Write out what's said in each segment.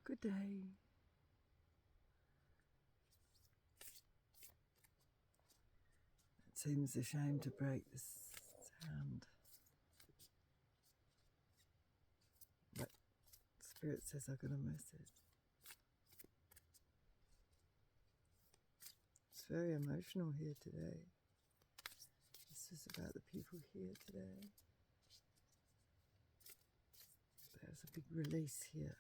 Good day. It seems a shame to break this sound, but Spirit says I got a message. It's very emotional here today. This is about the people here today. There's a big release here.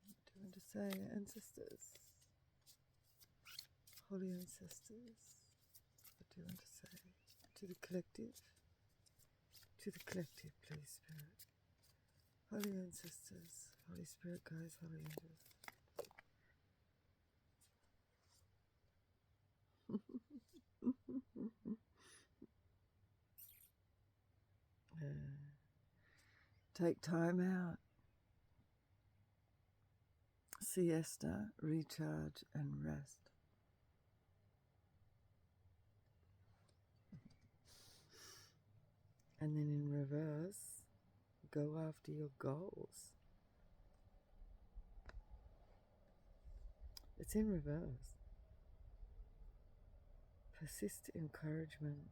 What do you want to say, ancestors? Holy ancestors, what do you want to say to the collective? To the collective, please, Spirit. Holy ancestors, Holy Spirit, guys, holy angels. Take time out. Siesta, recharge, and rest. And then in reverse, go after your goals. It's in reverse. Persist, encouragement,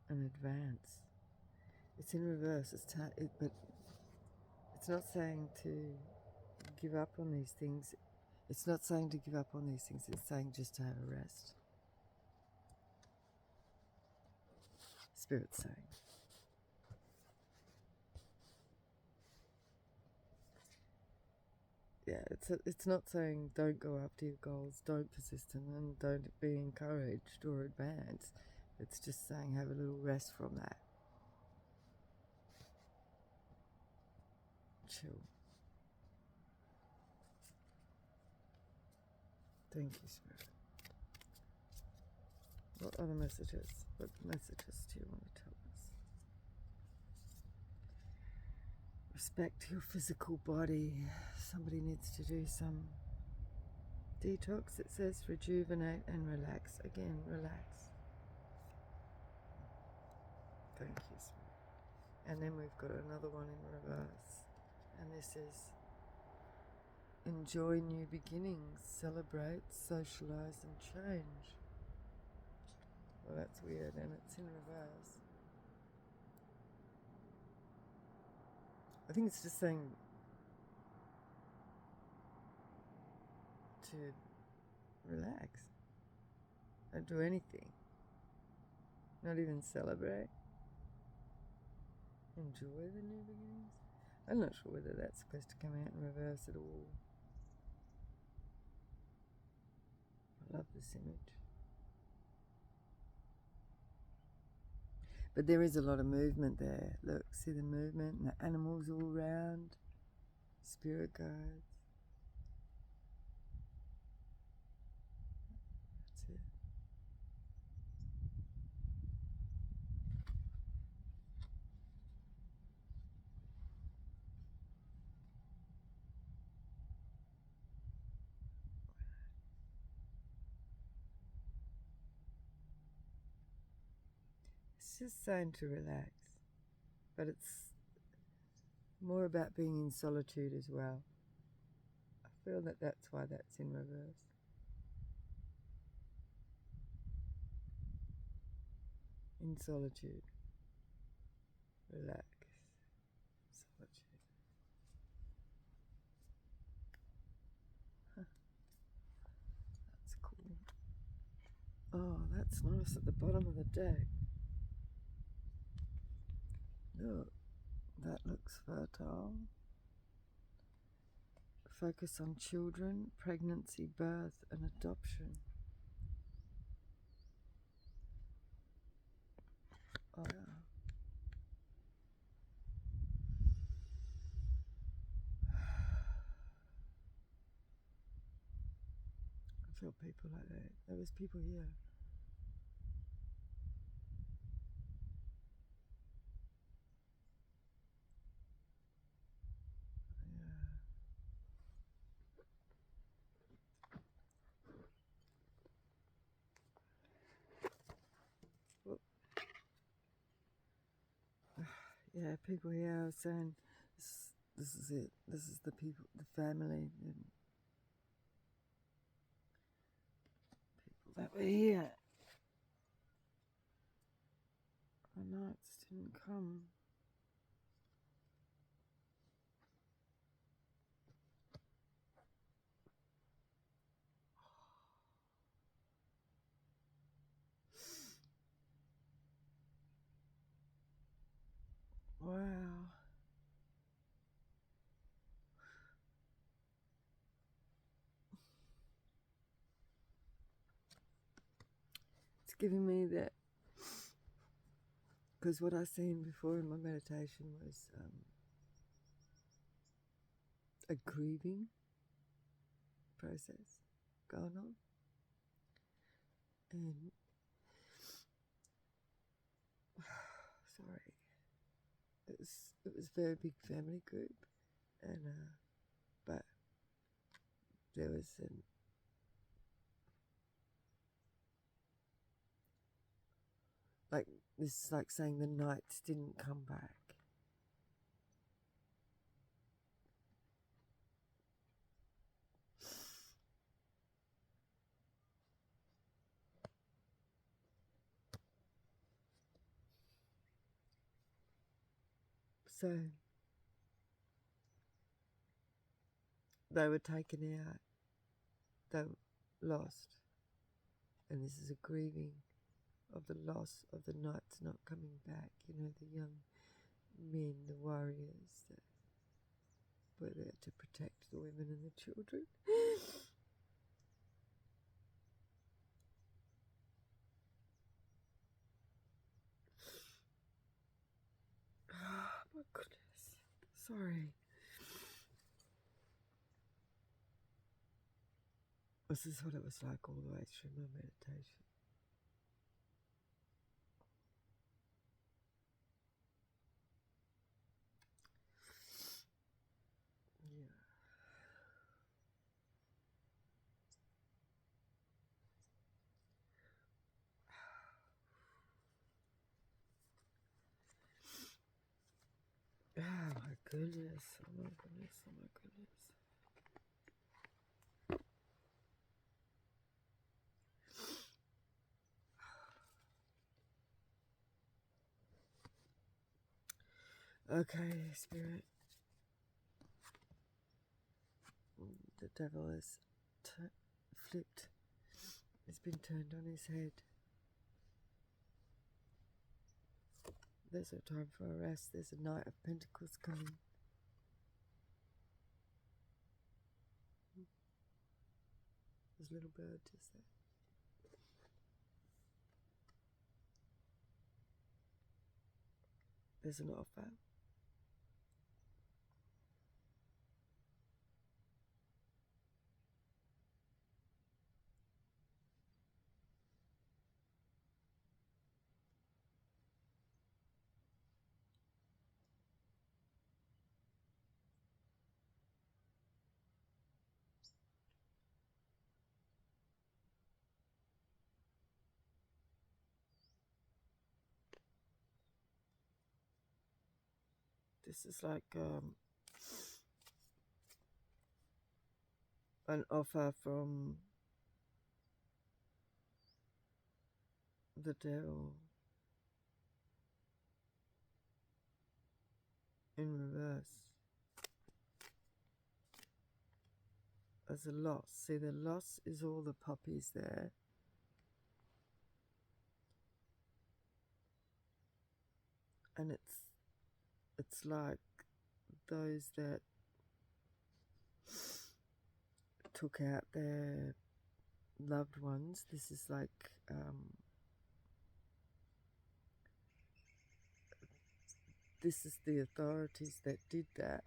and advance. It's in reverse. But it's not saying to give up on these things. It's not saying to give up on these things. It's saying just to have a rest. Spirit's saying. Yeah, it's not saying don't go after your goals, don't persist in them, don't be encouraged or advance. It's just saying have a little rest from that. Chill. Thank you, Spirit. What other messages? What messages do you want to tell us? Respect your physical body. Somebody needs to do some detox. It says rejuvenate and relax. Again, relax. Thank you, Spirit. And then we've got another one in reverse. And this is enjoy new beginnings, celebrate, socialize, and change. Well, that's weird, and it's in reverse. I think it's just saying to relax. Don't do anything. Not even celebrate. Enjoy the new beginnings. I'm not sure whether that's supposed to come out in reverse at all. I love this image. But there is a lot of movement there. Look, see the movement and the animals all around. Spirit guides. That's it. It's just saying to relax. But it's more about being in solitude as well. I feel that that's why that's in reverse. In solitude. Relax. Solitude. Huh. That's cool. Oh, that's nice at the bottom of the deck. Look, that looks fertile. Focus on children, pregnancy, birth, and adoption. Oh, yeah. I feel people like that. There was people here. Yeah, people here are saying this is it. This is the people, the family, and people that were here. Our nights didn't come. Wow. It's giving me that, because what I seen before in my meditation was a grieving process going on. And sorry, it was a very big family group, and but there was like this is like saying the nights didn't come back. So they were taken out, they were lost, and this is a grieving of the loss of the nights not coming back. You know, the young men, the warriors that were there to protect the women and the children. Oh my goodness. Sorry. This is what it was like all the way through my meditation. Yeah. Oh my goodness. Oh my goodness. Oh my goodness. Okay, Spirit. The devil is flipped. It's been turned on his head. There's no time for a rest. There's a Knight of Pentacles coming. There's a little bird just there. There's an offer. This is like an offer from the devil in reverse as a loss. See, the loss is all the puppies there. And it's like those that took out their loved ones. This is like this is the authorities that did that,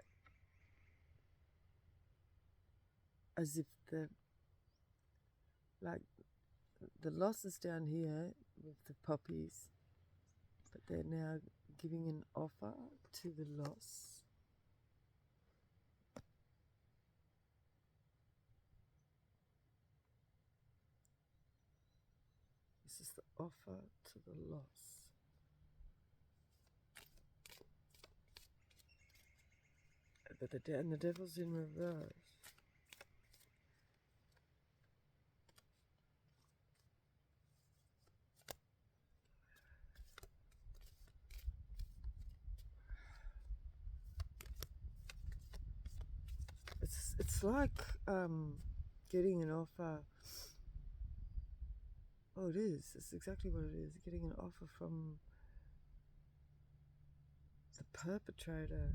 as if the loss is down here with the puppies, but they're now giving an offer to the loss. This is the offer to the loss. but the devil's in reverse. It's like getting an offer. Oh, it is. It's exactly what it is. Getting an offer from the perpetrator.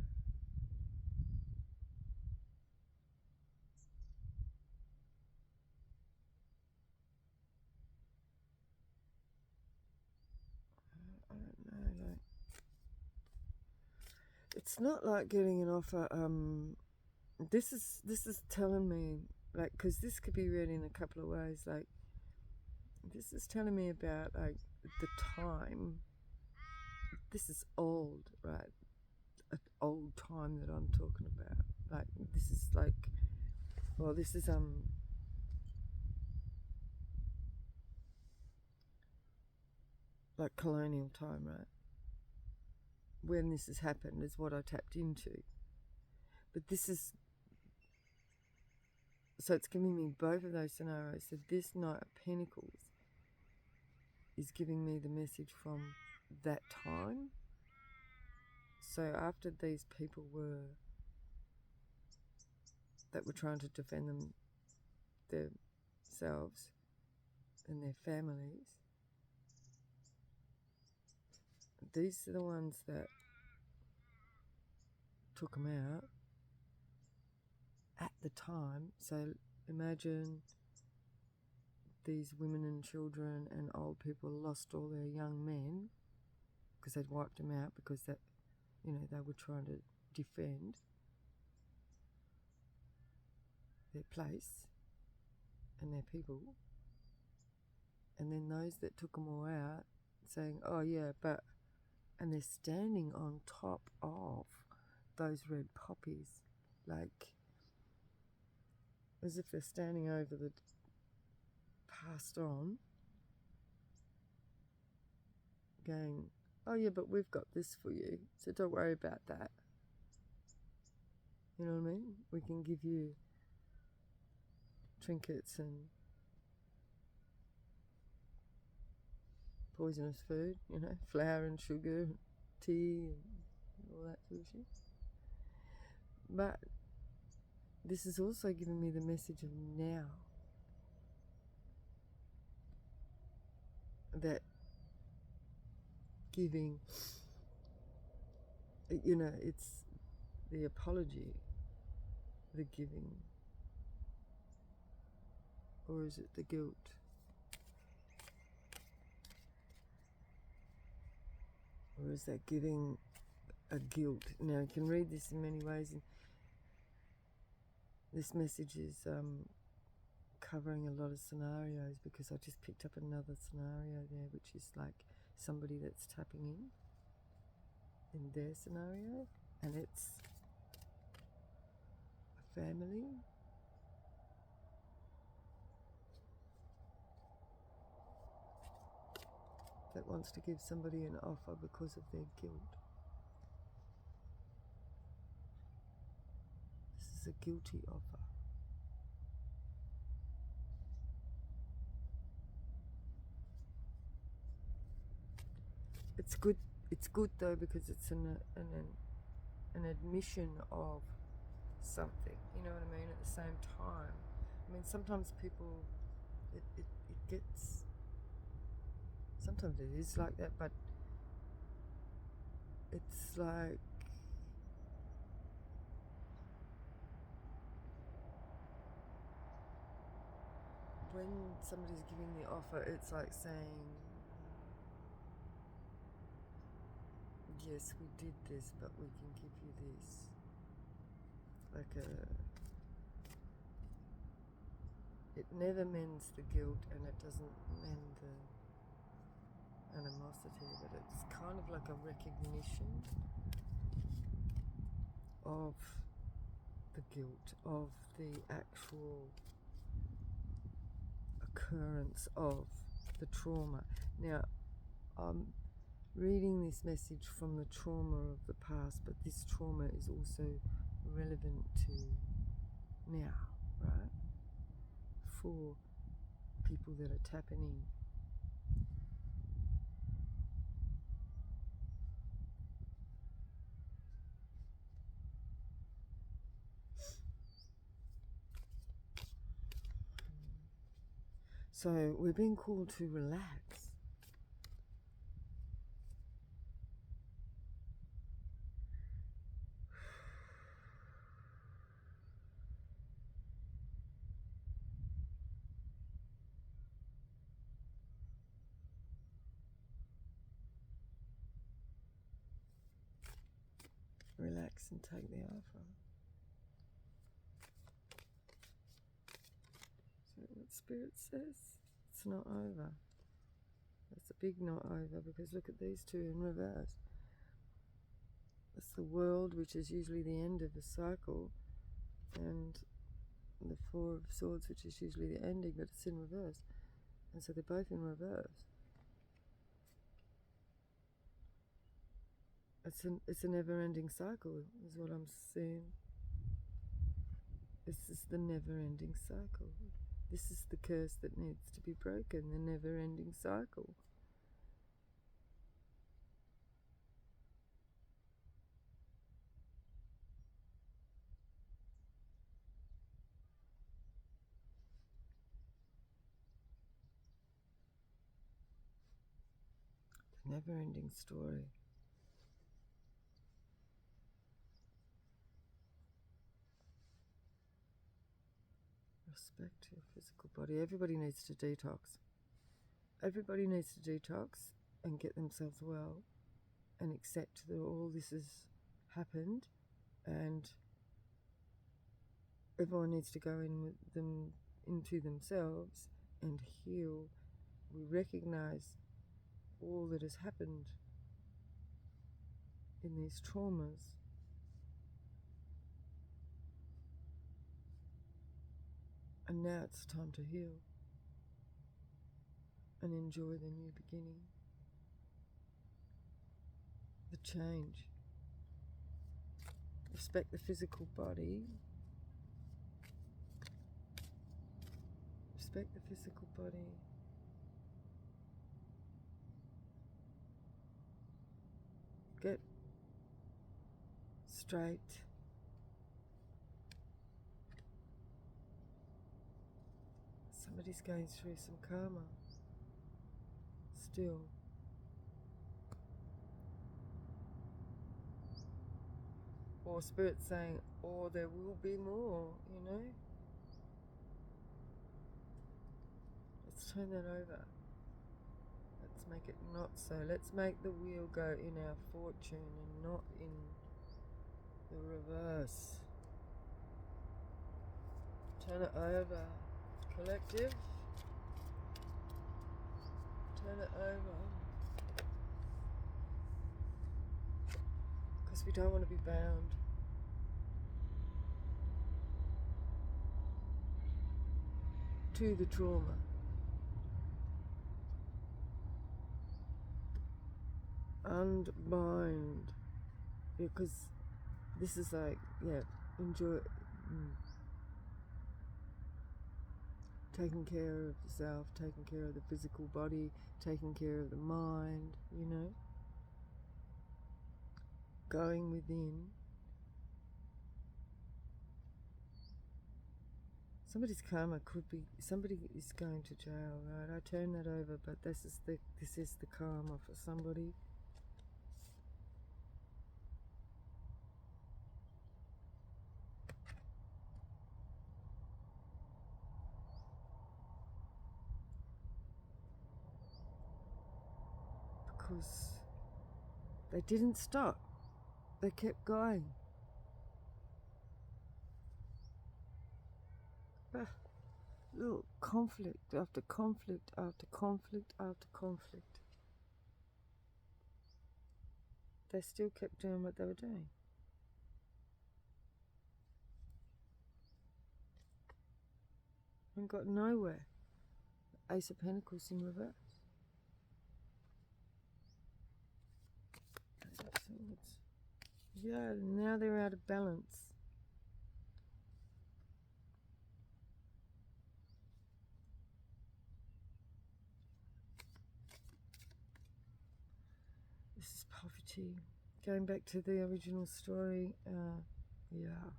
I don't know. Like, it's not like getting an offer. This is telling me, like, because this could be read in a couple of ways. Like, this is telling me about like the time. This is old, right? An old time that I'm talking about. Like, this is like, well, this is like colonial time, right? When this has happened is what I tapped into. But this is, so it's giving me both of those scenarios. So this Knight of Pentacles is giving me the message from that time. So after these people that were trying to defend themselves and their families, these are the ones that took them out at the time. So imagine these women and children and old people lost all their young men because they'd wiped them out because that, you know, they were trying to defend their place and their people. And then those that took them all out saying, oh yeah, but, and they're standing on top of those red poppies, like as if they're standing over the passed on, going, oh yeah, but we've got this for you, so don't worry about that. You know what I mean? We can give you trinkets and poisonous food, you know, flour and sugar, tea and all that sort of shit. But this is also giving me the message of now. That giving, you know, it's the apology, the giving, or is it the guilt? Or is that giving a guilt? Now, you can read this in many ways, and this message is covering a lot of scenarios, because I just picked up another scenario there, which is like somebody that's tapping in their scenario, and it's a family. That wants to give somebody an offer because of their guilt. This is a guilty offer. It's good. It's good though, because it's an admission of something. You know what I mean? At the same time, I mean, sometimes people, it gets. Sometimes it is like that, but it's like when somebody's giving the offer, it's like saying, yes, we did this, but we can give you this. Like it never mends the guilt, and it doesn't mend the animosity, but it's kind of like a recognition of the guilt, of the actual occurrence of the trauma. Now, I'm reading this message from the trauma of the past, but this trauma is also relevant to now, right? For people that are tapping in. So we're being called to relax. Relax and take the alpha. So what Spirit says, it's not over. It's a big not over, because look at these two in reverse. It's the World, which is usually the end of a cycle, and the Four of Swords, which is usually the ending, but it's in reverse. And so they're both in reverse. It's a never-ending cycle, is what I'm seeing. This is the never-ending cycle. This is the curse that needs to be broken, the never-ending cycle. The never-ending story. Respect your physical body. Everybody needs to detox. Everybody needs to detox and get themselves well and accept that all this has happened, and everyone needs to go in with them into themselves and heal. We recognize all that has happened in these traumas. And now it's time to heal and enjoy the new beginning, the change. Respect the physical body. Respect the physical body. Get straight. Somebody's going through some karma still. Or Spirit saying, or there will be more, you know? Let's turn that over. Let's make it not so. Let's make the wheel go in our fortune and not in the reverse. Turn it over. Collective. Turn it over. Because we don't want to be bound. To the trauma. Unbind. Because this is like, yeah, enjoy. Taking care of yourself, taking care of the physical body, taking care of the mind, you know. Going within. Somebody's karma could be, somebody is going to jail, right? I turn that over, but this is the karma for somebody. Because they didn't stop. They kept going. Little conflict after conflict after conflict after conflict. They still kept doing what they were doing. And got nowhere. Ace of Pentacles in reverse. Ace of Swords. Yeah, now they're out of balance. poverty. Going back to the original story, yeah,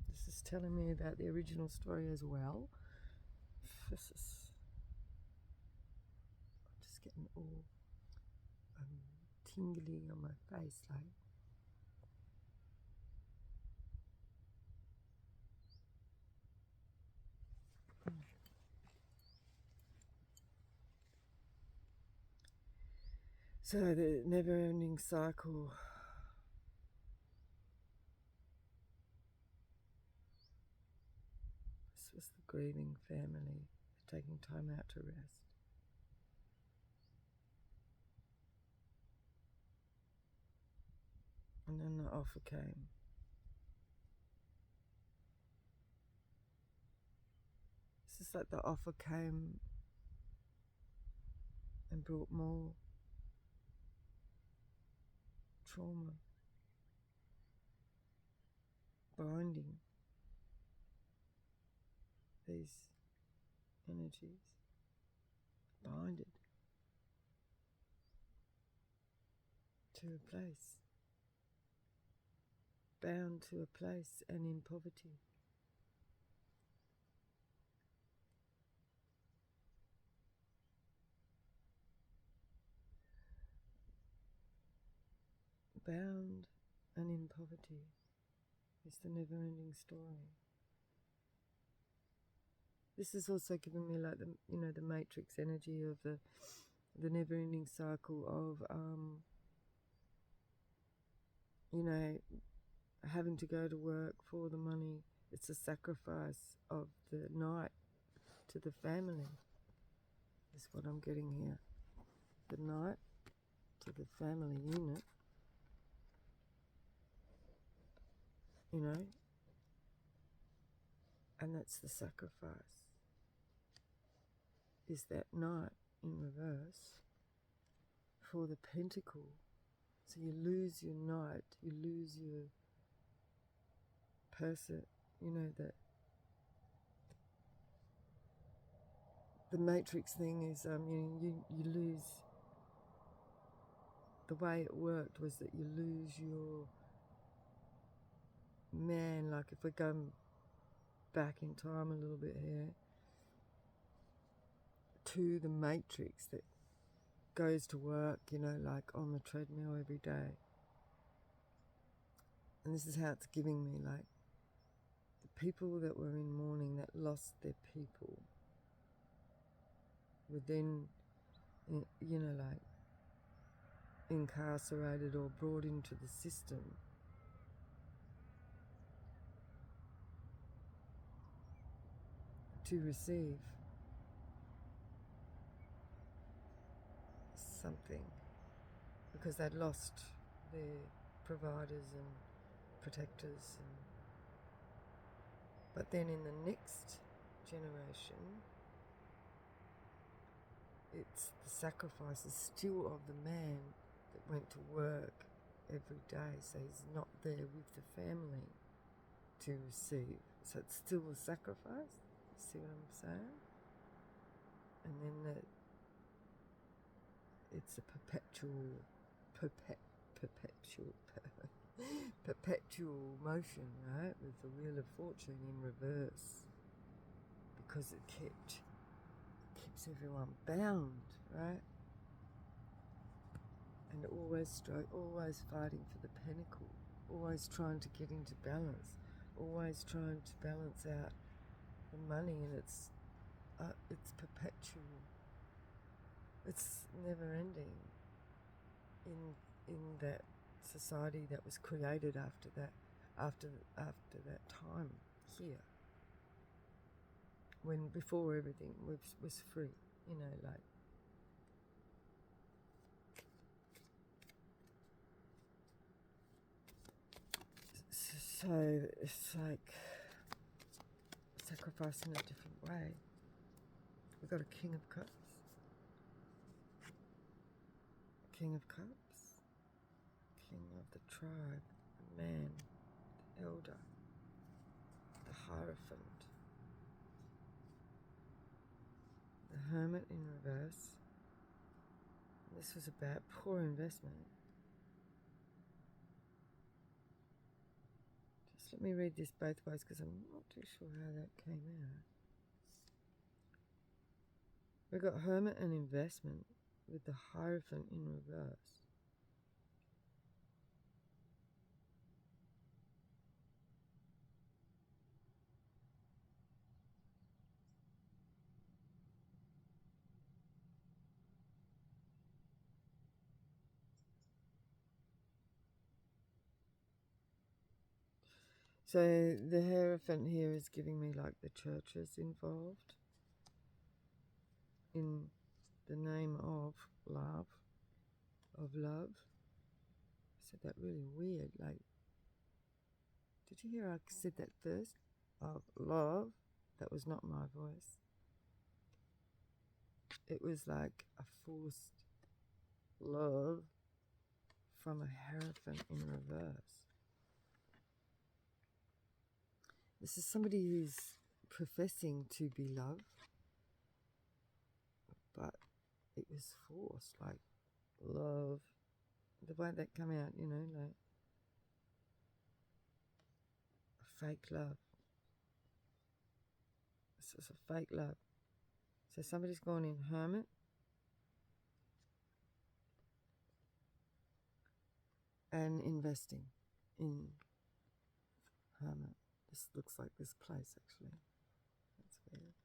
this is telling me about the original story as well. This is, I'm just getting all tingly on my face, like. So the never-ending cycle. This was the grieving family taking time out to rest. And then the offer came. It's just like the offer came and brought more trauma, binding these energies, binded to a place, bound to a place and in poverty. Bound and in poverty is the never-ending story. This is also giving me like the matrix energy of the never-ending cycle of having to go to work for the money. It's a sacrifice of the night to the family. Is what I'm getting here. The night to the family unit. And that's the sacrifice. Is that night in reverse for the pentacle. So you lose your night, you lose your person, that the matrix thing is you lose, the way it worked was that you lose your man. Like if we're going back in time a little bit here to the matrix that goes to work, like on the treadmill every day. And this is how it's giving me, like, the people that were in mourning that lost their people were then, like, incarcerated or brought into the system. To receive something because they'd lost their providers and protectors. But then in the next generation, it's the sacrifice is still of the man that went to work every day, so he's not there with the family to receive. So it's still a sacrifice. You see what I'm saying? And then it's a perpetual motion, right? With the Wheel of Fortune in reverse, because it keeps everyone bound, right? And always fighting for the pinnacle, always trying to get into balance, always trying to balance out the money, and it's perpetual. It's never ending in that society that was created after that time here, when before everything was free, like. So it's like sacrifice in a different way. We've got a King of Cups. King of Cups. King of the tribe. The man. The elder. The Hierophant. The Hermit in reverse. This was about poor investment. Let me read this both ways because I'm not too sure how that came out. We've got hermit and investment with the Hierophant in reverse. So the Hierophant here is giving me like the churches involved in the name of love. I said that really weird. Like, did you hear I said that first? Of love. That was not my voice. It was like a forced love from a Hierophant in reverse. This is somebody who's professing to be love, but it was forced, like love. The way that come out, you know, like a fake love. This is a fake love. So somebody's gone in hermit and investing in hermit. This looks like this place actually. That's weird.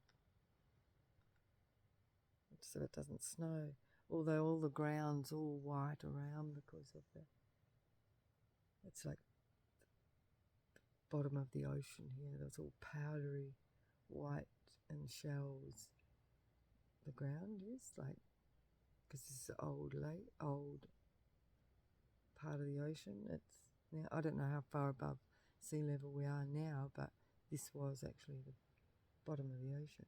So it doesn't snow, although all the ground's all white around because of the. It's like the bottom of the ocean here. That's all powdery, white and shells. The ground is like, because this is old lake, old part of the ocean. It's now, I don't know how far above sea level we are now, but this was actually the bottom of the ocean.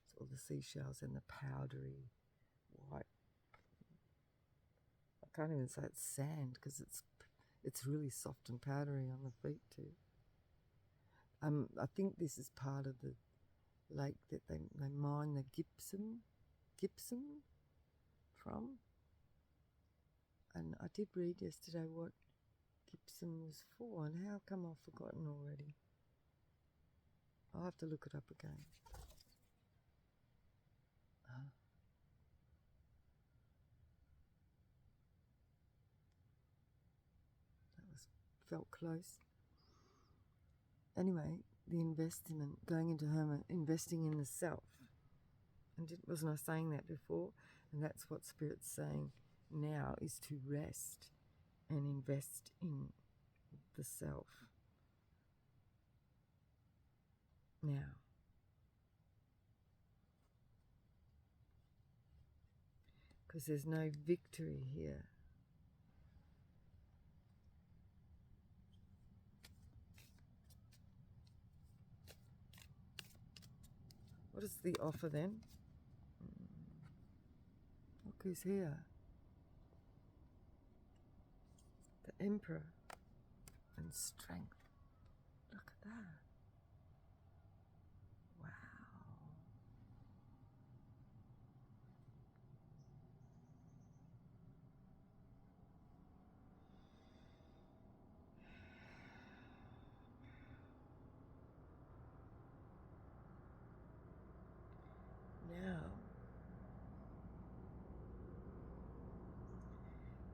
It's all the seashells and the powdery white. I can't even say it's sand because it's really soft and powdery on the feet too. I think this is part of the lake that they mine the gypsum from. And I did read yesterday what gypsum was for, and how come I've forgotten already? I'll have to look it up again. Felt close. Anyway, the investment, going into hermit, investing in the self. And wasn't I saying that before? And that's what Spirit's saying now, is to rest and invest in the self. Now. Because there's no victory here. What is the offer then? Look who's here. The Emperor and strength. Look at that. Wow. Now,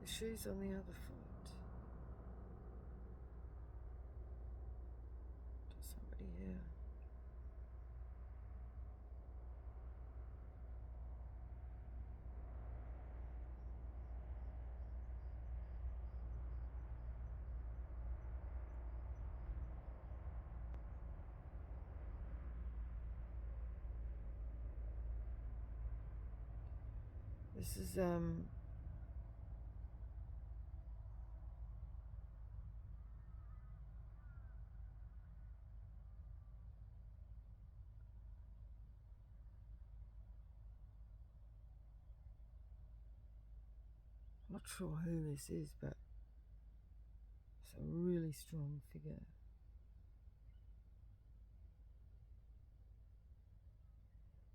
the shoe's on the other foot. There's somebody here. This is not sure who this is, but it's a really strong figure.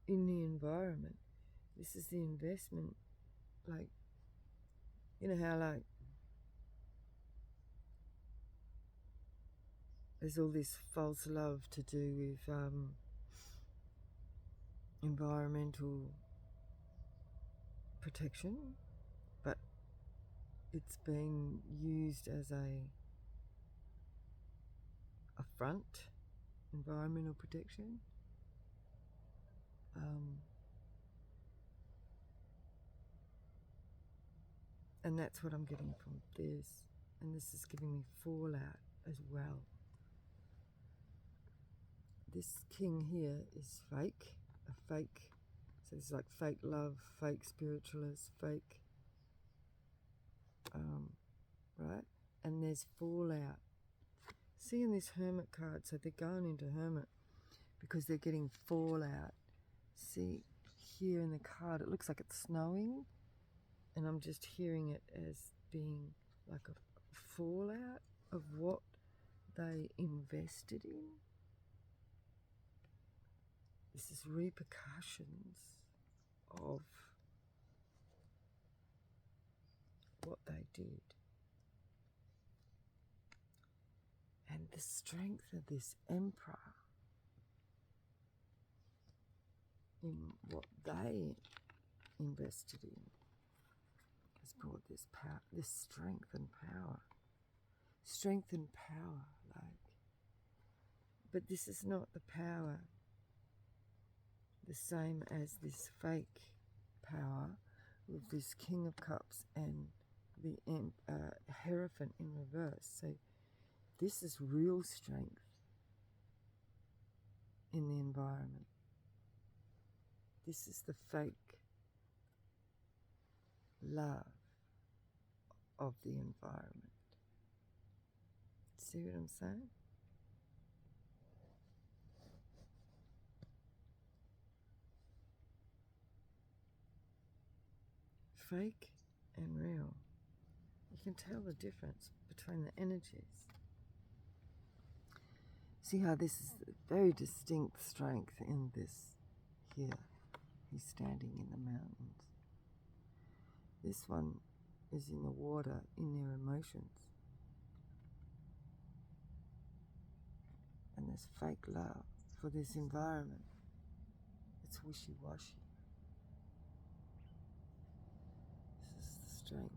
In the environment, this is the investment. Like, you know how like there's all this false love to do with environmental protection, but it's being used as a front, environmental protection. And that's what I'm getting from this. And this is giving me fallout as well. This king here is fake, a fake. So it's like fake love, fake spiritualist, fake, right? And there's fallout. See in this hermit card, so they're going into hermit because they're getting fallout. See here in the card, it looks like it's snowing, and I'm just hearing it as being like a fallout of what they invested in. This is repercussions of what they did. And the strength of this emperor in what they invested in has brought this power, this strength and power. Strength and power, like. But this is not the power the same as this fake power with this King of Cups and the Hierophant in reverse. So this is real strength in the environment. This is the fake love of the environment. See what I'm saying? Fake and real. You can tell the difference between the energies. See how this is a very distinct strength in this here. He's standing in the mountains. This one is in the water, in their emotions. And this fake love for this environment. It's wishy-washy. This is the strength.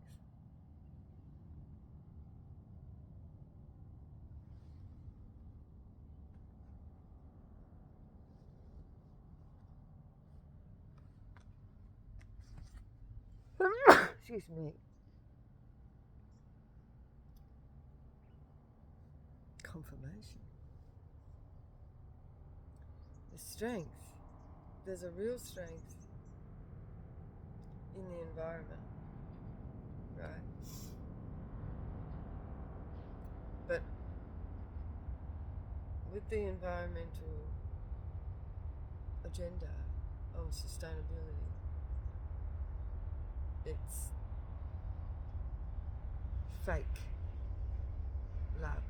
Excuse me. Confirmation. The strength. There's a real strength in the environment, right? But with the environmental agenda on sustainability, it's fake love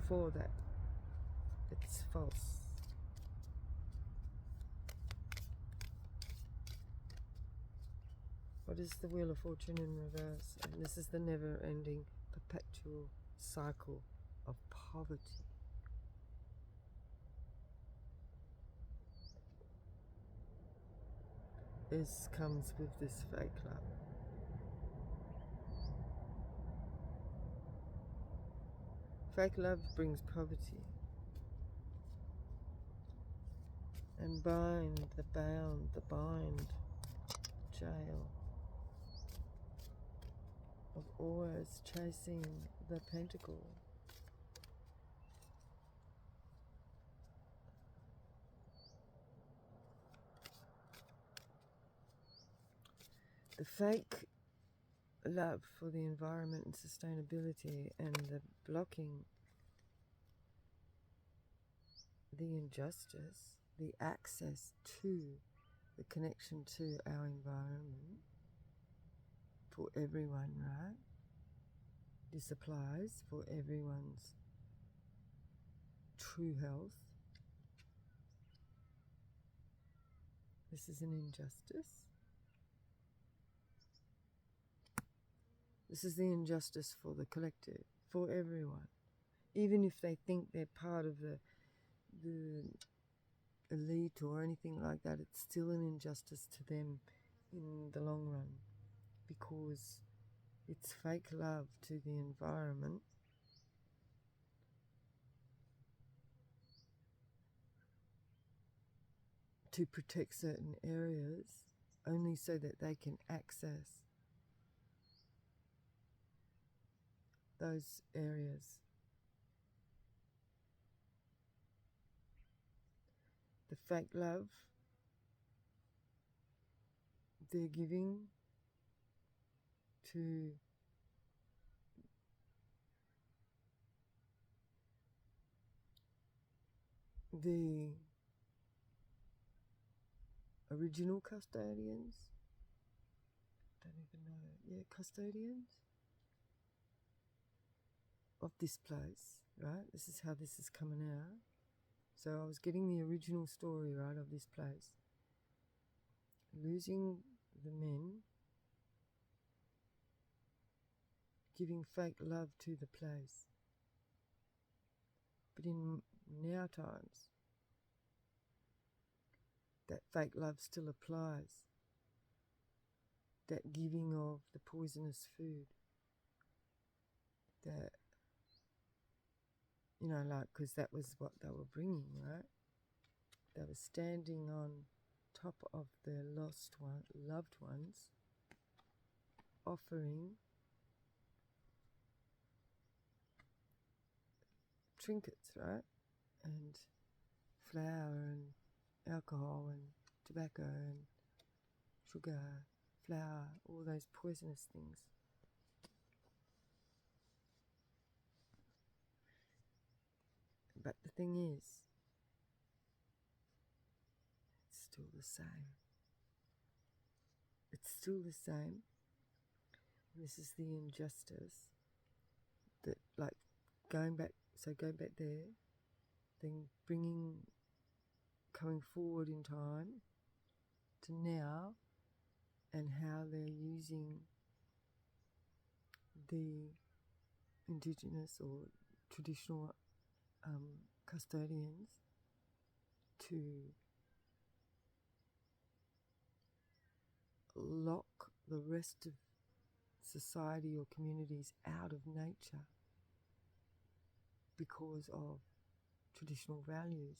for that. It's false. What is the Wheel of Fortune in reverse? And this is the never-ending, perpetual cycle of poverty. This comes with this fake love. Fake love brings poverty. And bind, the bound, the bind, jail of always chasing the pentacle. The fake love for the environment and sustainability and the blocking the injustice, the access to the connection to our environment for everyone, right? This applies for everyone's true health. This is an injustice. This is the injustice for the collective. for everyone. Even if they think they're part of the elite or anything like that, it's still an injustice to them in the long run, because it's fake love to the environment to protect certain areas only so that they can access those areas. The fake love they're giving to the original custodians, don't even know, yeah, custodians of this place, right? This is how this is coming out. So I was getting the original story, right, of this place. Losing the men, giving fake love to the place. But in now times, that fake love still applies. That giving of the poisonous food. That, you know, like, because that was what they were bringing, right? They were standing on top of their loved ones, offering trinkets, right? And flour and alcohol and tobacco and sugar, flour, all those poisonous things. But the thing is, it's still the same. It's still the same. This is the injustice that, like, going back there, then coming forward in time to now, and how they're using the indigenous or traditional custodians to lock the rest of society or communities out of nature because of traditional values.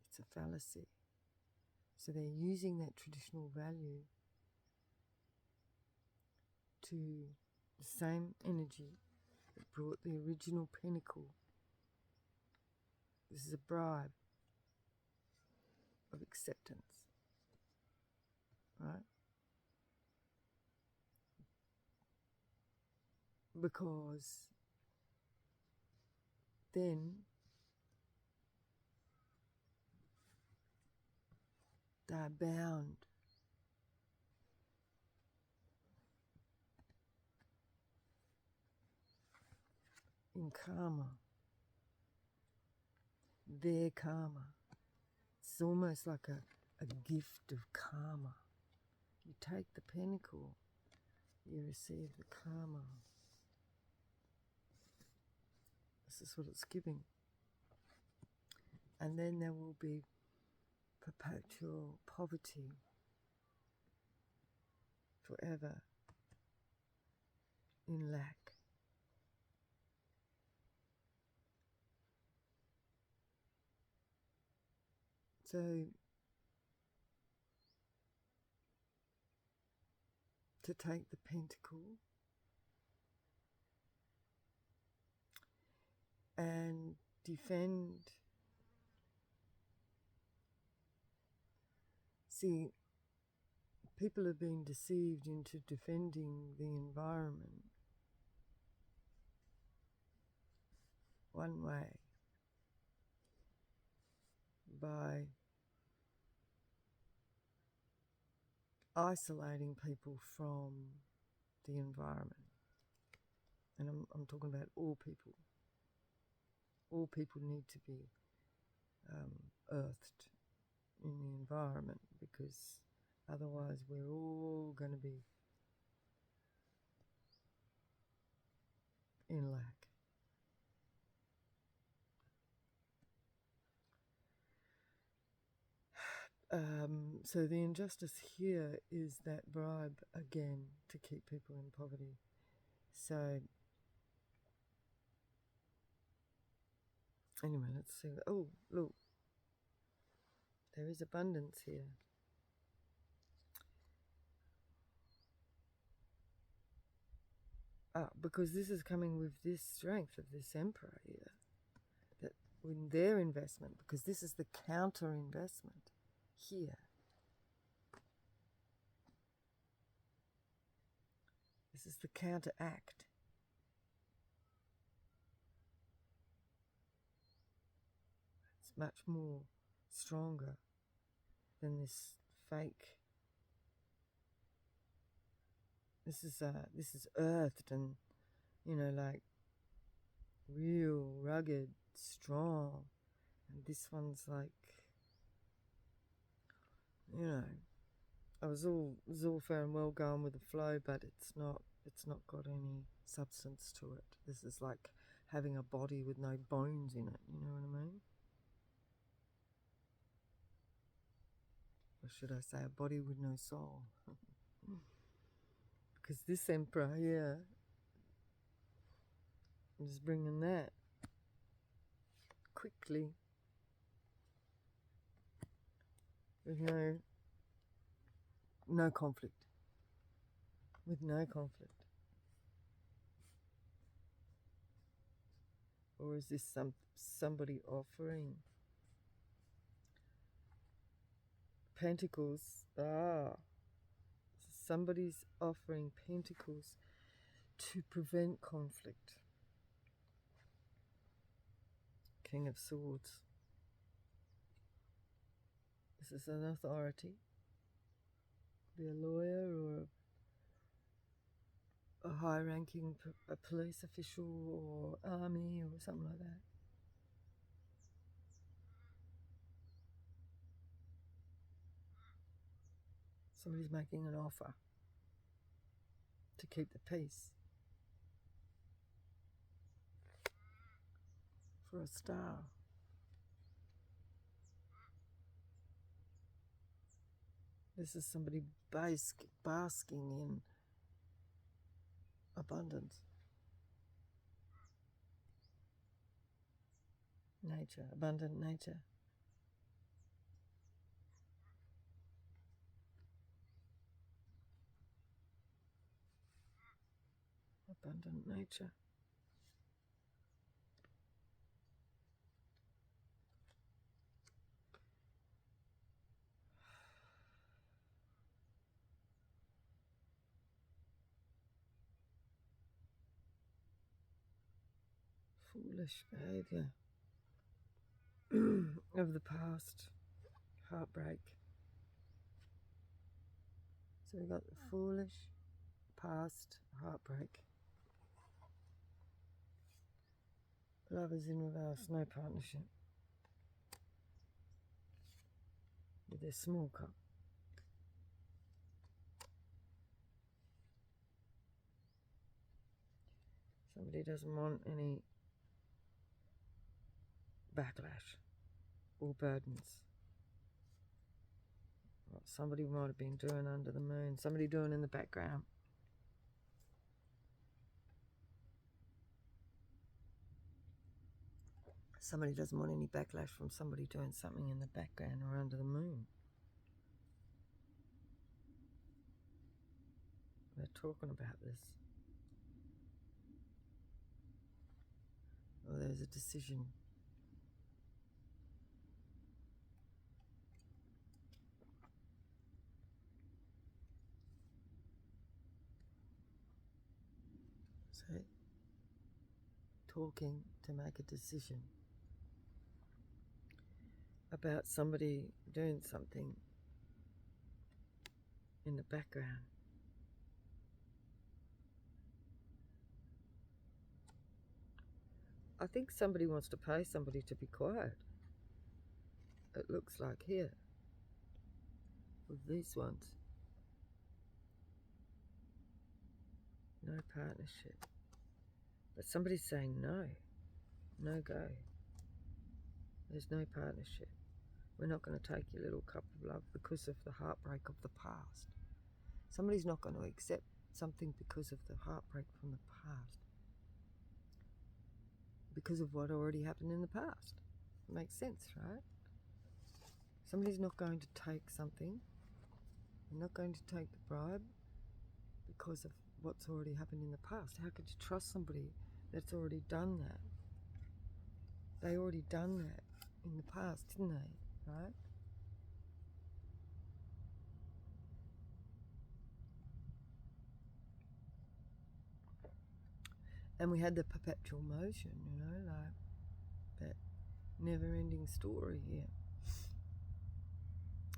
It's a fallacy. So they're using that traditional value to the same energy that brought the original pinnacle. This is a bribe of acceptance, right? Because then they're bound in karma, their karma. It's almost like a gift of karma. You take the pinnacle, you receive the karma. This is what it's giving. And then there will be perpetual poverty forever in lack. So to take the pentacle and defend. See, people have been deceived into defending the environment one way, by isolating people from the environment. And I'm talking about all people. All people need to be earthed in the environment, because otherwise we're all going to be in lack. So the injustice here is that bribe again to keep people in poverty. So anyway, let's see. Oh, look, there is abundance here. Because this is coming with this strength of this emperor here, that in their investment, because this is the counter investment here. This is the counteract. It's much more stronger than this fake. This is earthed and, you know, like real, rugged, strong. And this one's like, you know, it was all fair and well going with the flow, but it's not got any substance to it. This is like having a body with no bones in it, you know what I mean? Or should I say a body with no soul? Because this emperor here is bringing that quickly with no conflict. With no conflict. Or is this somebody offering pentacles? Somebody's offering pentacles to prevent conflict. King of Swords. This is an authority. Be a lawyer or a high-ranking a police official or army or something like that. Somebody's making an offer to keep the peace for a star. This is somebody basking in abundance. Nature, abundant nature. Abundant nature. Foolish behavior of the past. Heartbreak. So we got the foolish, past, heartbreak. Lovers in reverse, no partnership. With their small cup. Somebody doesn't want any backlash or burdens. What somebody might have been doing under the moon. Somebody doing in the background. Somebody doesn't want any backlash from somebody doing something in the background or under the moon. We're talking about this. Or there's a decision. So, talking to make a decision about somebody doing something in the background. I think somebody wants to pay somebody to be quiet. It looks like here. With these ones. No partnership. But somebody's saying no, no go. There's no partnership. We're not going to take your little cup of love because of the heartbreak of the past. Somebody's not going to accept something because of the heartbreak from the past. Because of what already happened in the past. It makes sense, right? Somebody's not going to take something. They're not going to take the bribe because of what's already happened in the past. How could you trust somebody that's already done that? They already done that in the past, didn't they? Right? And we had the perpetual motion, like that never-ending story here.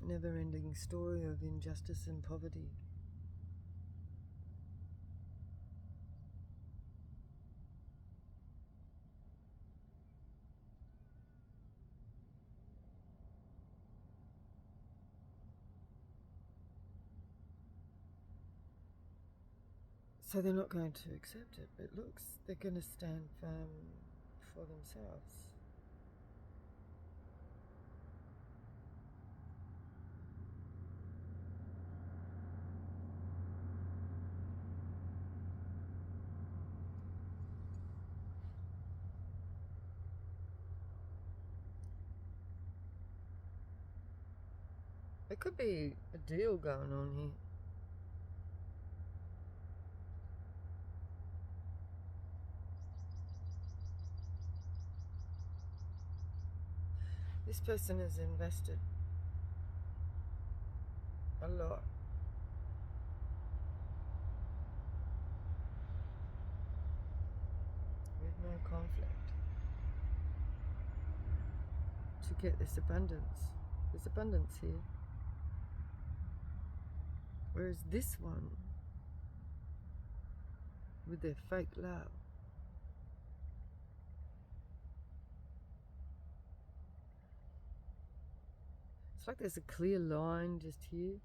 Never-ending story of injustice and poverty. So they're not going to accept it. It looks they're going to stand firm for themselves. There could be a deal going on here. This person has invested a lot. With no conflict. To get this abundance. There's abundance here. Whereas this one, with their fake love, it's like there's a clear line just here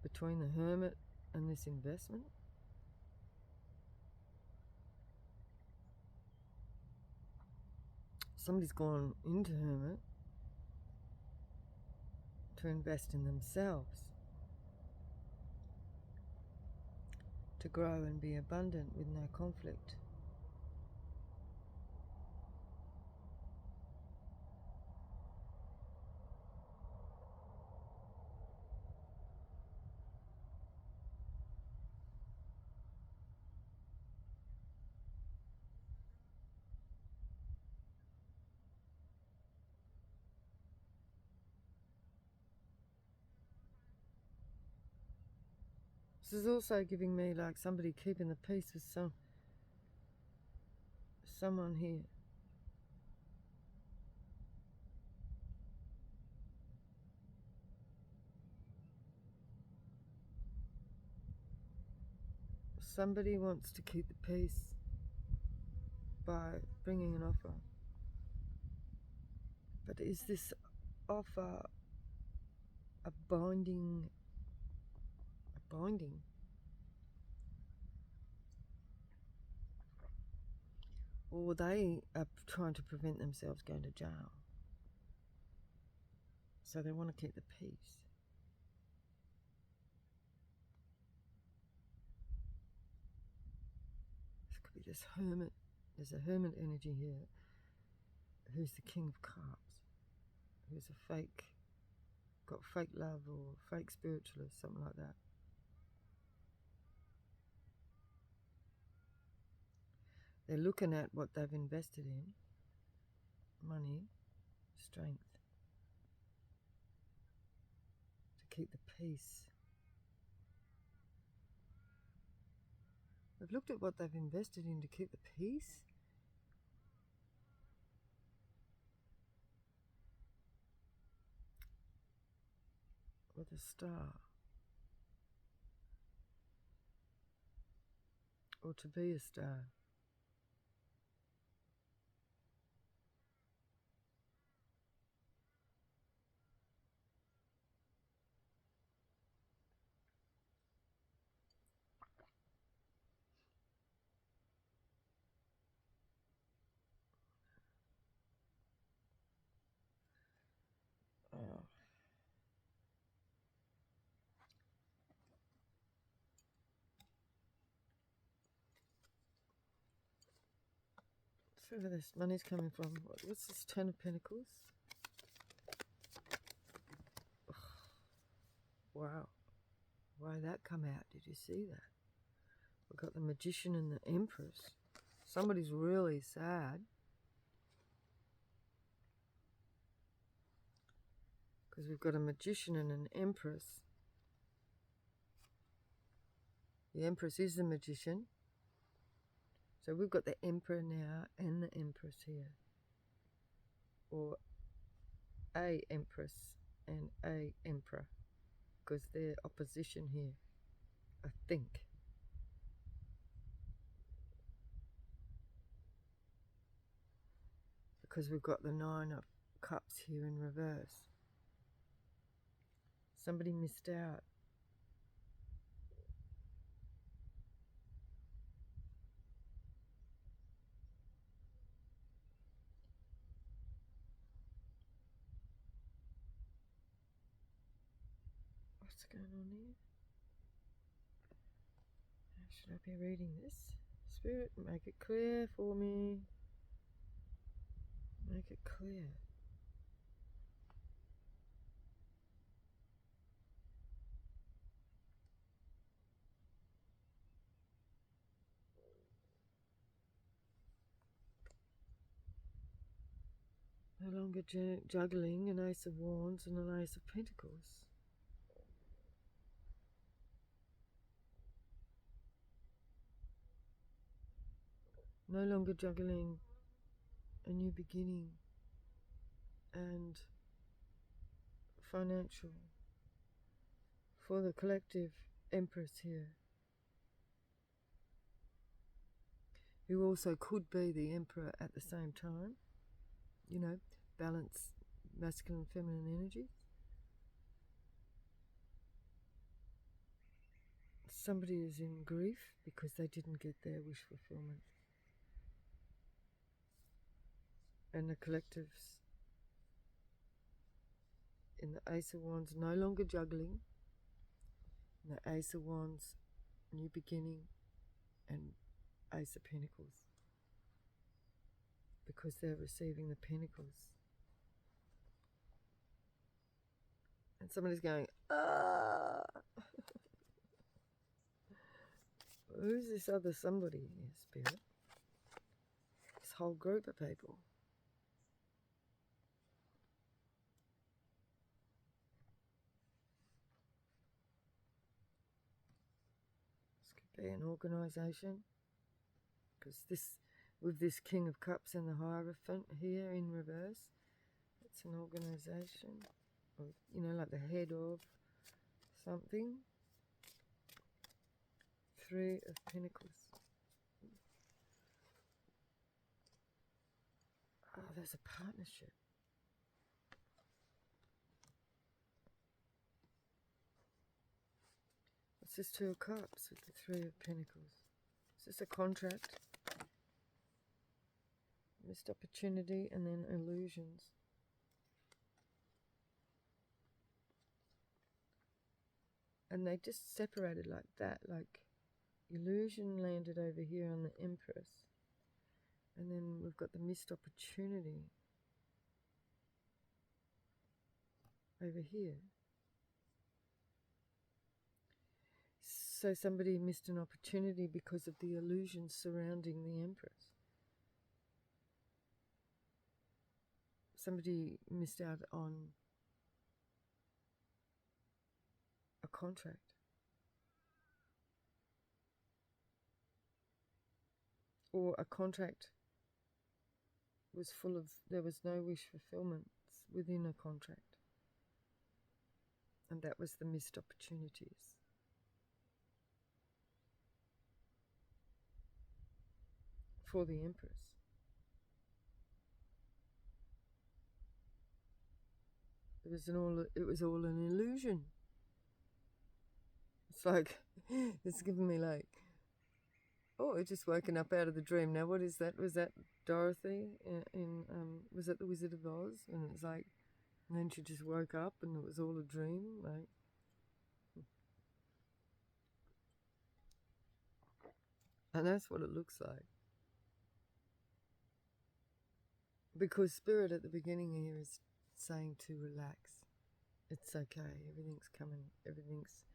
between the hermit and this investment. Somebody's gone into hermit to invest in themselves, to grow and be abundant with no conflict. This is also giving me like somebody keeping the peace with someone here. Somebody wants to keep the peace by bringing an offer. But is this offer a binding? Or they are trying to prevent themselves going to jail. So they want to keep the peace. This could be this hermit. There's a hermit energy here who's the king of cups, who's got fake love or fake spiritualist, something like that. They're looking at what they've invested in, money, strength, to keep the peace. They've looked at what they've invested in to keep the peace. With a star. Or to be a star. So where this money's coming from. What's this Ten of Pentacles? Oh, wow. Why did that come out? Did you see that? We've got the Magician and the Empress. Somebody's really sad. Because we've got a Magician and an Empress. The Empress is the Magician. So we've got the Emperor now and the Empress here. Or a Empress and a Emperor. Because they're opposition here, I think. Because we've got the Nine of Cups here in reverse. Somebody missed out. What's going on here? How should I be reading this? Spirit, make it clear for me. Make it clear. No longer juggling an Ace of Wands and an Ace of Pentacles. No longer juggling a new beginning and financial for the collective Empress here, who also could be the Emperor at the same time. You know, balance masculine and feminine energies. Somebody is in grief because they didn't get their wish fulfillment. And the collectives in the Ace of Wands, no longer juggling. And the Ace of Wands, new beginning, and Ace of Pentacles. Because they're receiving the Pentacles. And somebody's going, ah! Who's this other somebody here, Spirit? This whole group of people. This could be an organisation. Because this, with this King of Cups and the Hierophant here in reverse, it's an organisation. Or, you know, like the head of something. Three of Pentacles. Oh, there's a partnership. What's this Two of Cups with the Three of Pentacles? Is this a contract? Missed opportunity and then illusions. And they just separated like that, like illusion landed over here on the Empress. And then we've got the missed opportunity over here. So somebody missed an opportunity because of the illusion surrounding the Empress. Somebody missed out on a contract. Or a contract was full of, there was no wish fulfillment within a contract. And that was the missed opportunities. For the Empress. It was all an illusion. It's like, it's giving me like, oh, I've just woken up out of the dream. Now what is that? Was that Dorothy was that the Wizard of Oz? And it's like, and then she just woke up and it was all a dream, like. And that's what it looks like. Because Spirit at the beginning here is saying to relax. It's okay. Everything's coming. Everything's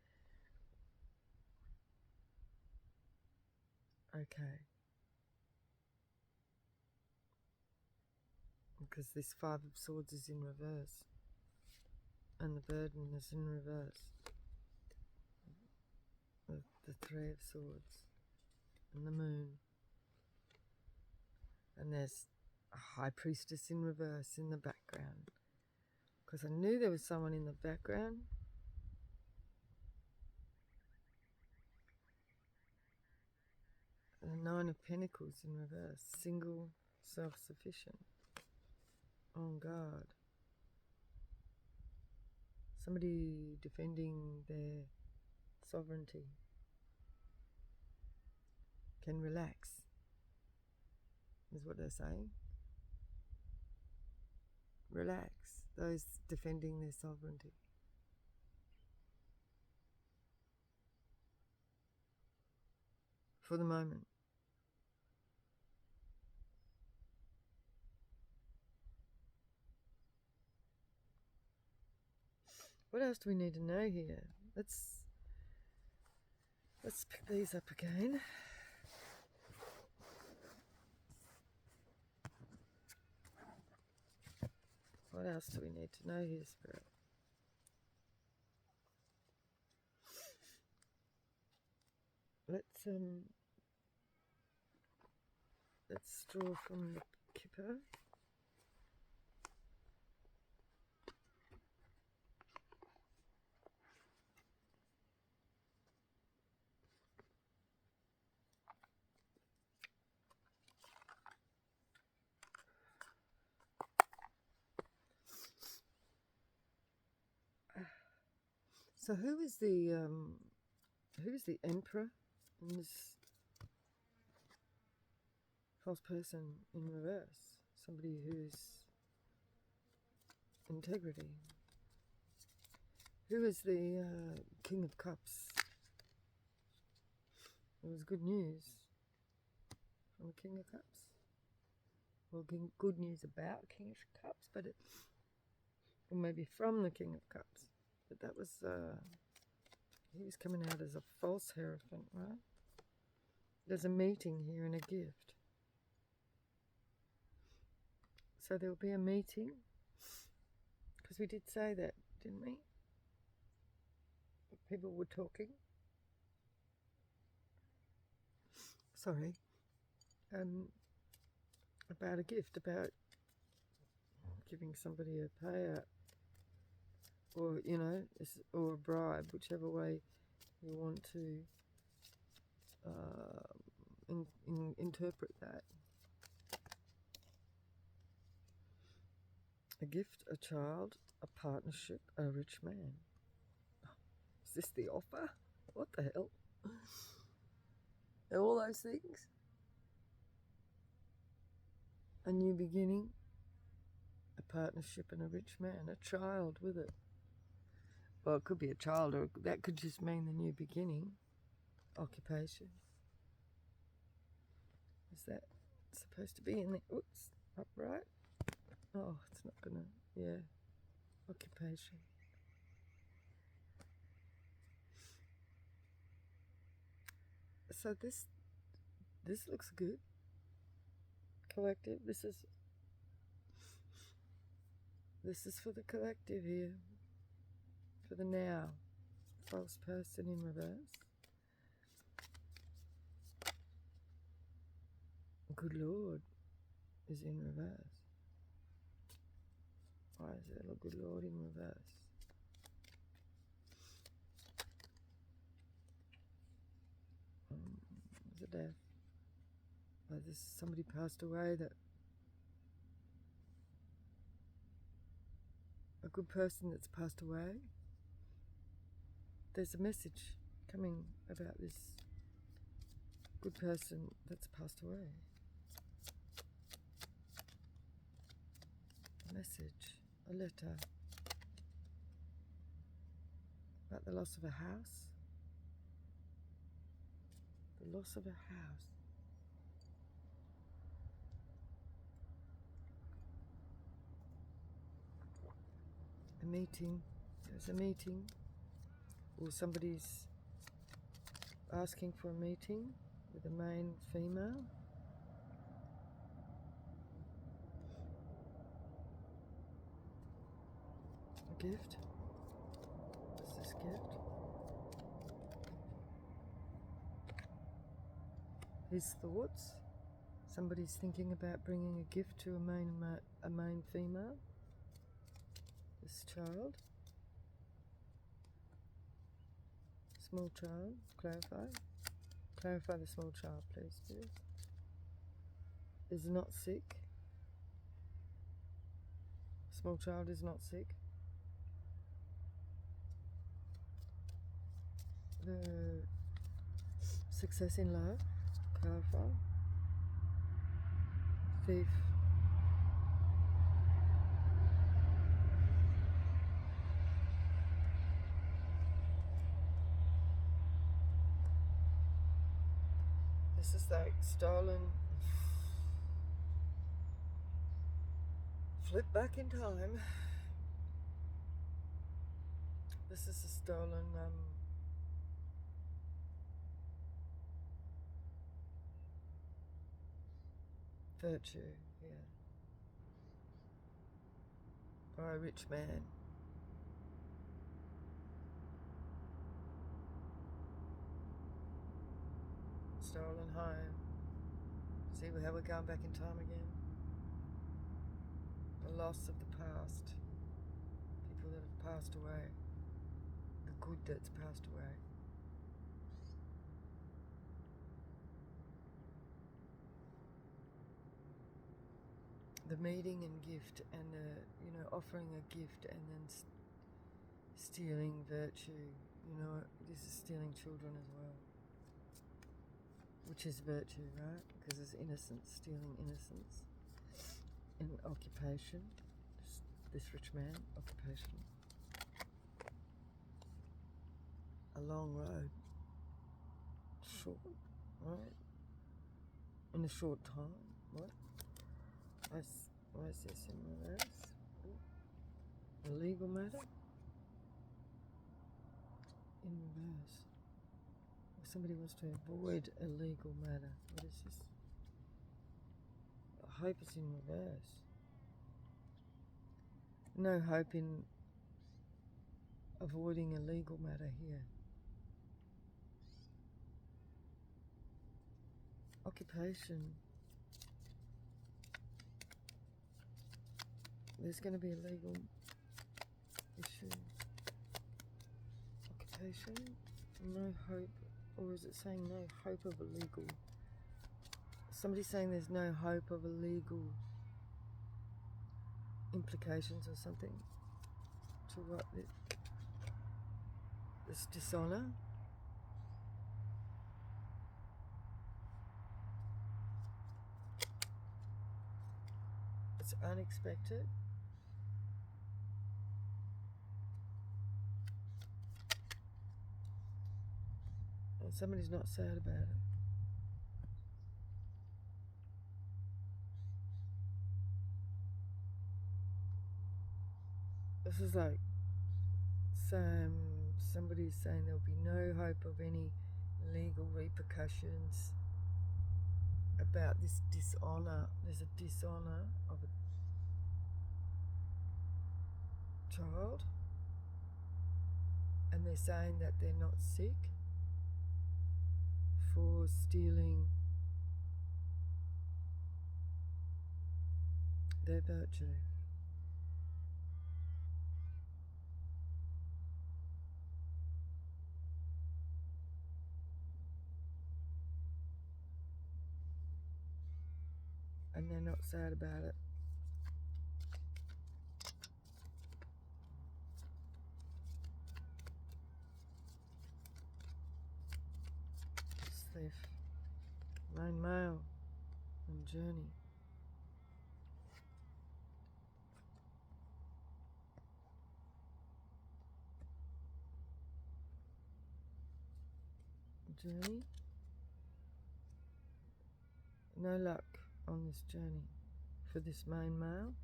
okay. Because this Five of Swords is in reverse. And the burden is in reverse. The Three of Swords. And the Moon. And there's a High Priestess in reverse in the background. Because I knew there was someone in the background. And the Nine of Pentacles in reverse. Single, self-sufficient. On guard. Somebody defending their sovereignty. Can relax. Is what they're saying. Relax. Those defending their sovereignty. For the moment. What else do we need to know here? Let's pick these up again. What else do we need to know here, Spirit? Let's draw from the Kipper. So who is the Emperor in this false person in reverse? Somebody who's integrity. Who is the King of Cups? It was good news from the King of Cups. Well, good news about King of Cups, but or maybe from the King of Cups. But that was, he was coming out as a false Hierophant, right? There's a meeting here and a gift. So there will be a meeting. Because we did say that, didn't we? People were talking. Sorry. About a gift, about giving somebody a payout. Or, you know, or a bribe, whichever way you want to interpret that. A gift, a child, a partnership, a rich man. Is this the offer? What the hell? All those things? A new beginning, a partnership and a rich man, a child with it. Well, it could be a child, or that could just mean the new beginning. Occupation. Is that supposed to be in the, oops, upright? Oh, it's not gonna, yeah. Occupation. So this looks good. Collective. This is for the collective here. For the now. False person in reverse. Good Lord is in reverse. Why is there a good Lord in reverse? There's a death. There's somebody passed away, that a good person that's passed away. There's a message coming about this good person that's passed away. A message, a letter about the loss of a house. The loss of a house. meeting. There's a meeting, or somebody's asking for a meeting with a main female. A gift. What's this gift? His thoughts. Somebody's thinking about bringing a gift to a main female. This child. Small child. Clarify. Clarify the small child, please, dear. Is not sick. Small child is not sick. The success in love. Clarify. Thief. This is like stolen. Flip back in time. This is a stolen virtue here by a rich man. Stolen home. See how we're going back in time again? The loss of the past. People that have passed away. The good that's passed away. The meeting and gift, and offering a gift and then stealing virtue. This is stealing children as well. Which is virtue, right? Because it's innocence, stealing innocence. In occupation, this rich man, occupation. A long road. Short, right? In a short time, what? Why is this in reverse? A legal matter? In reverse. Somebody wants to avoid a legal matter. What is this? I hope it's in reverse. No hope in avoiding a legal matter here. Occupation. There's going to be a legal issue. Occupation. No hope. Or is it saying no hope of a legal? Somebody's saying there's no hope of a legal implications or something to what this dishonor. It's unexpected. And somebody's not sad about it. This is like somebody's saying there'll be no hope of any legal repercussions about this dishonor. There's a dishonor of a child, and they're saying that they're not sick for stealing their virtue. And they're not sad about it. Thief. Lone male and journey. Journey. No luck on this journey for this main male.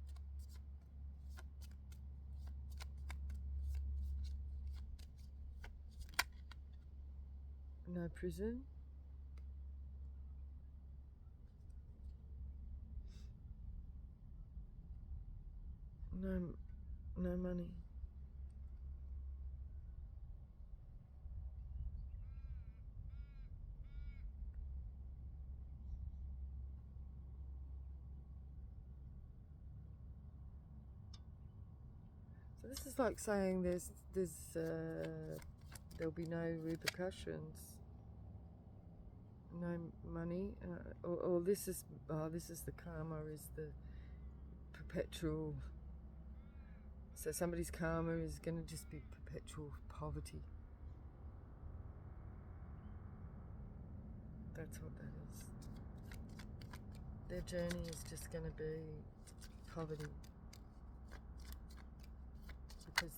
No prison. No money. So this is like saying there'll be no repercussions, no money, or this is the karma is the perpetual. So somebody's karma is going to just be perpetual poverty. That's what that is. Their journey is just going to be poverty. Because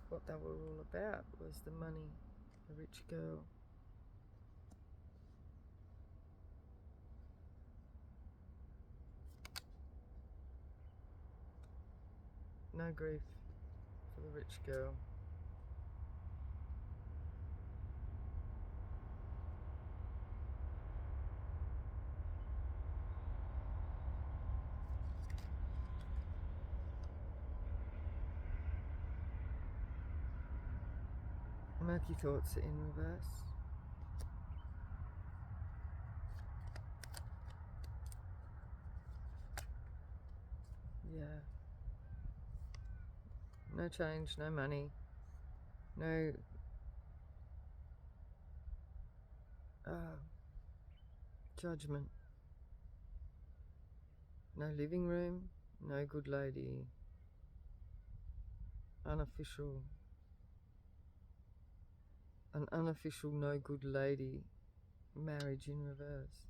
what they were all about was the money, the rich girl. No grief for the rich girl. Murky thoughts are in reverse. Yeah. No change, no money, no judgment, no living room, no good lady, unofficial, an unofficial no good lady marriage in reverse.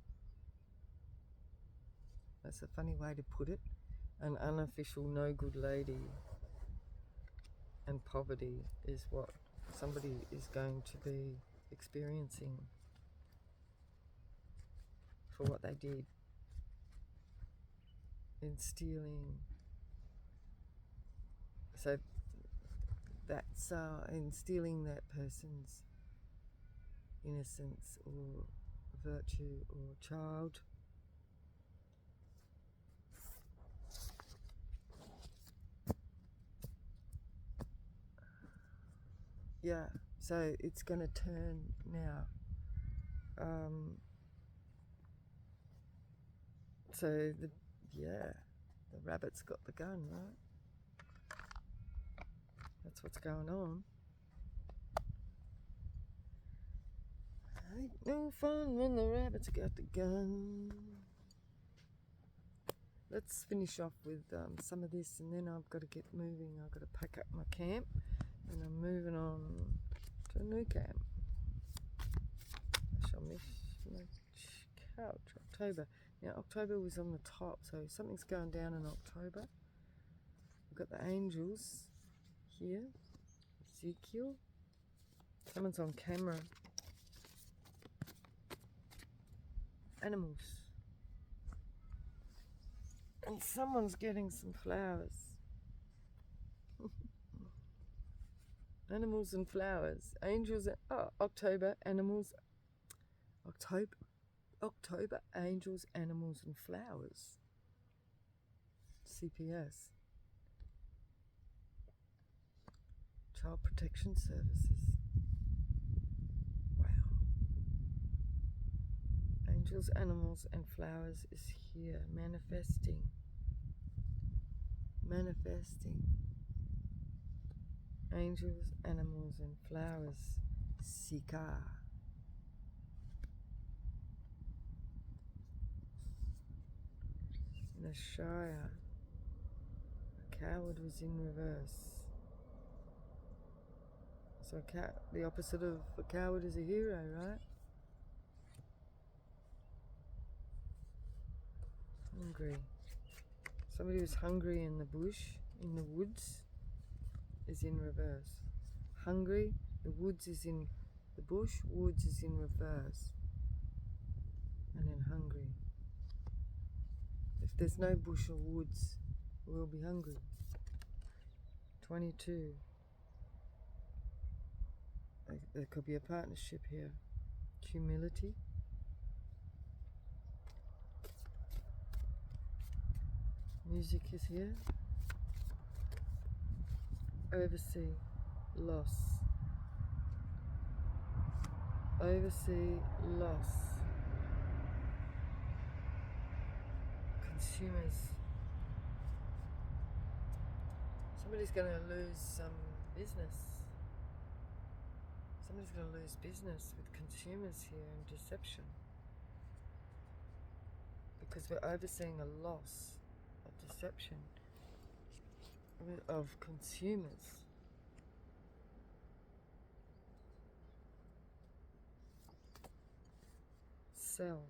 That's a funny way to put it. An unofficial no good lady and poverty is what somebody is going to be experiencing for what they did in stealing. So that's in stealing that person's innocence or virtue or child. Yeah, so it's going to turn now. So the rabbit's got the gun, right? That's what's going on. Ain't no fun when the rabbit's got the gun. Let's finish off with some of this, and then I've got to get moving. I've got to pack up my camp, and I'm moving on to a new camp. I shall miss my couch. October. Now, October was on the top, so something's going down in October. We've got the angels here. Ezekiel. Someone's on camera. Animals. And someone's getting some flowers. Animals and flowers. Angels. October. Animals. October. Angels, animals, and flowers. CPS. Child Protection Services. Wow. Angels, animals, and flowers is here. Manifesting. Angels, animals, and flowers. Sika. In the Shire. A coward was in reverse. So the opposite of a coward is a hero, right? Hungry. Somebody who's hungry in the bush, in the woods, is in reverse. Hungry, the woods is in the bush, woods is in reverse. And then hungry. If there's no bush or woods, we'll be hungry. 22. There could be a partnership here. humility. Music is here. Oversee loss. Oversee loss. Consumers. Somebody's going to lose some business. Somebody's going to lose business with consumers here and deception. Because we're overseeing a loss, a deception of consumers. Sell.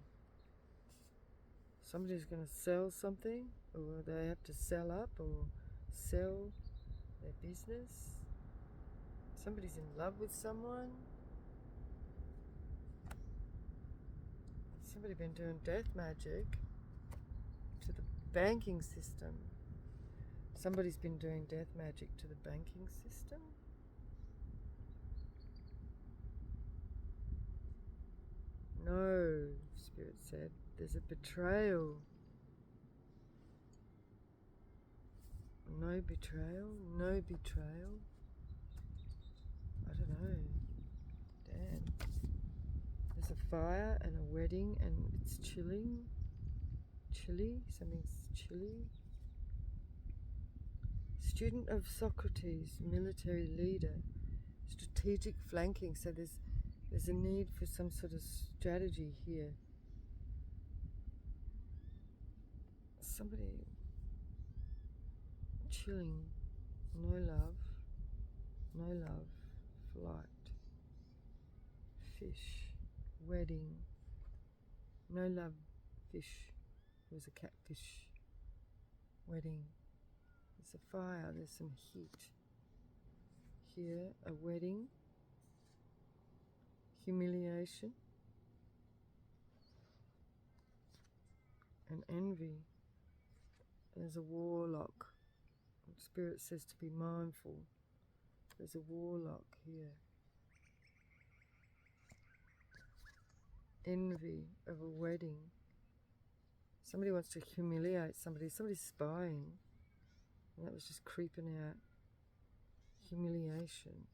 Somebody's going to sell something, or they have to sell up or sell their business. Somebody's in love with someone. Somebody been doing death magic to the banking system. Somebody's been doing death magic to the banking system. No, Spirit said, there's a betrayal. No betrayal? No betrayal? I don't know. Damn. There's a fire and a wedding and it's chilling. Chilly? Something's chilly. Student of Socrates, military leader. Strategic flanking. So there's a need for some sort of strategy here. Somebody chilling. No love. No love. Flight. Fish. Wedding. No love. Fish. There was a catfish. Wedding. There's a fire. There's some heat. Here, a wedding. Humiliation. And envy. There's a warlock. Spirit says to be mindful. There's a warlock here. Envy of a wedding. Somebody wants to humiliate somebody. Somebody's spying. And that was just creeping out. Humiliation.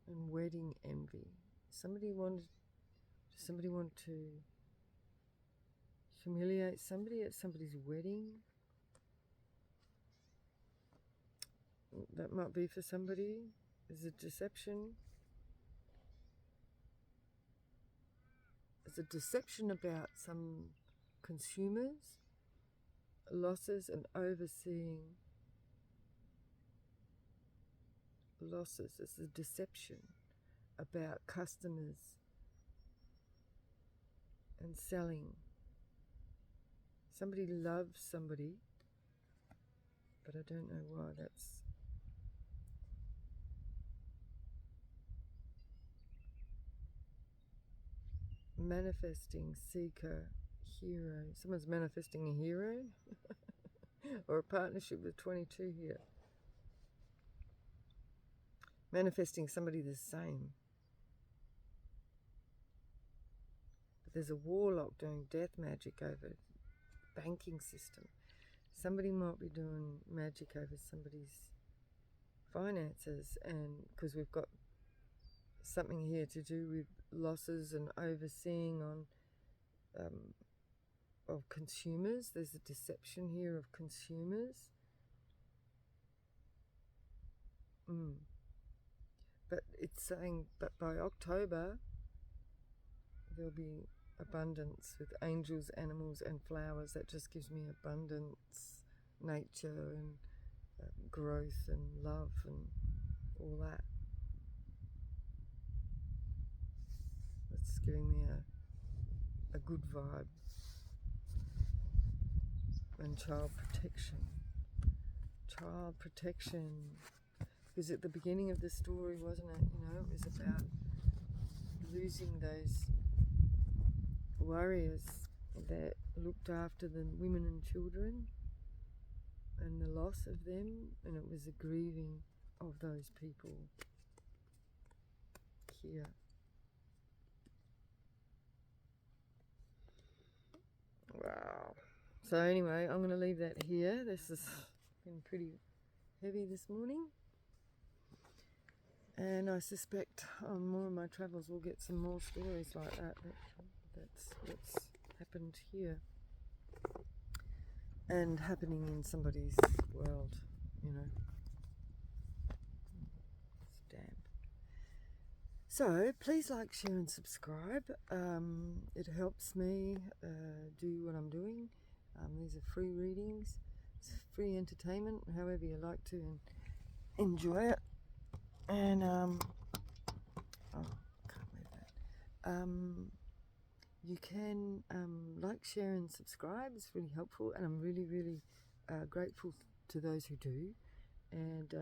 And wedding envy. Does somebody want to humiliate somebody at somebody's wedding? That might be for somebody. Is it deception? Is it deception about some consumers, losses, and overseeing losses? It's a deception about customers and selling. Somebody loves somebody, but I don't know why. That's manifesting, seeker, hero. Someone's manifesting a hero or a partnership with 22 here. Manifesting somebody the same. But there's a warlock doing death magic over the banking system. Somebody might be doing magic over somebody's finances, and because we've got something here to do with losses and overseeing on of consumers. There's a deception here of consumers. But it's saying that by October there'll be abundance with angels, animals and flowers. That just gives me abundance, nature and growth and love and all that. It's giving me a good vibe. And child protection. Child protection. Because at the beginning of the story, wasn't it? You know, it was about losing those warriors that looked after the women and children and the loss of them, and it was a grieving of those people here. So anyway, I'm going to leave that here. This has been pretty heavy this morning. And I suspect on more of my travels we'll get some more stories like that. That's what's happened here. And happening in somebody's world, you know. It's damp. So please like, share and subscribe. It helps me do what I'm doing. These are free readings. It's free entertainment, however you like to enjoy it. And oh, can't leave that. You can like, share and subscribe. It's really helpful, and I'm really, really grateful to those who do. And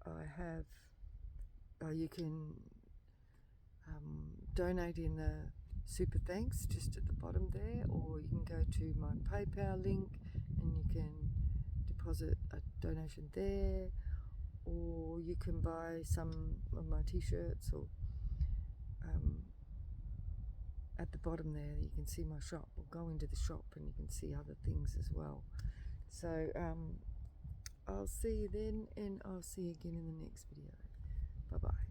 I have you can donate in the super thanks just at the bottom there, or you can go to my PayPal link and you can deposit a donation there, or you can buy some of my t-shirts, or at the bottom there you can see my shop, or go into the shop and you can see other things as well. So I'll see you then, and I'll see you again in the next video. Bye bye.